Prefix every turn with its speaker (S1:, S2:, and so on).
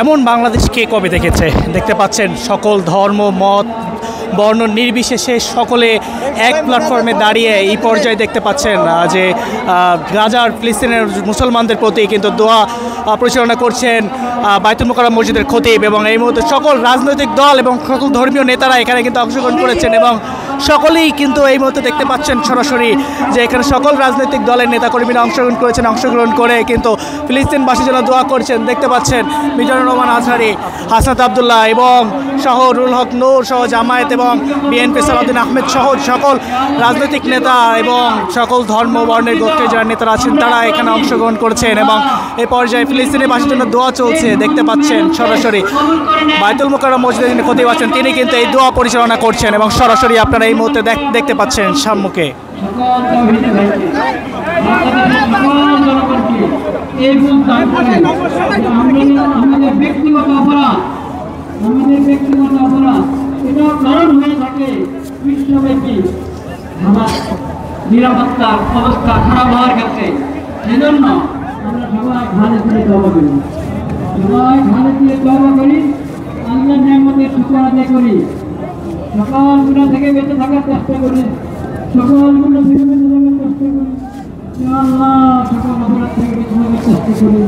S1: এমন বাংলাদেশ কে কবে দেখেছে? দেখতে পাচ্ছেন সকল ধর্ম মত বর্ণ নির্বিশেষে সকলে এক প্ল্যাটফর্মে দাঁড়িয়ে এই পর্যায়ে দেখতে পাচ্ছেন যে গাজার ফিলিস্তিনের মুসলমানদের প্রতি কিন্তু দোয়া পরিচালনা করছেন বাইতুল মোকাররম মসজিদের খতিব, এবং এই মুহূর্তে সকল রাজনৈতিক দল এবং সকল ধর্মীয় নেতারা এখানে কিন্তু অংশগ্রহণ করেছেন এবং সকলেই কিন্তু এই মুহূর্তে দেখতে পাচ্ছেন সরাসরি যে এখানে সকল রাজনৈতিক দলের নেতাকর্মীরা অংশগ্রহণ করে কিন্তু ফিলিস্তিনবাসীর জন্য দোয়া করছেন। দেখতে পাচ্ছেন মিজানুর রহমান আজহারি, হাসনাত আবদুল্লাহ এবং সহ রুল হক নূর সহ জামায়াত এবং বিএনপি সালাউদ্দিন আহমেদ সহ সকল রাজনৈতিক নেতা এবং সকল ধর্ম বর্ণের গোত্রের যারা নেতারা আছেন তারা এখানে অংশগ্রহণ করছেন এবং এই পর্যায়ে ফিলিস্তিনিবাসীর জন্য দোয়া চলছে। দেখতে পাচ্ছেন সরাসরি বাইতুল মোকাররম মসজিদের যিনি খতিব আছেন তিনি কিন্তু এই দোয়া পরিচালনা করছেন এবং সরাসরি আপনারা এই মুহূর্তে দেখতে পাচ্ছেন সম্মুখে।
S2: আমাদের ব্যক্তিগত অপরাধ এটা কারণ হয়ে থাকে বিশ্বব্যাপী নিরাপত্তার অবস্থা খারাপ হওয়ার ক্ষেত্রে। সেজন্য আমরা সবাই ঘাড়ে ফিরে তওবা করি, আল্লাহর নিয়ামতের শুকর আদায় করি, সকল গুনাহ থেকে বেঁচে থাকার চেষ্টা করি, সকল গুনাহ থেকে বেঁচে থাকার চেষ্টা করি, আল্লাহ সকল অপরাধ থেকে বেঁচে থাকার চেষ্টা করি।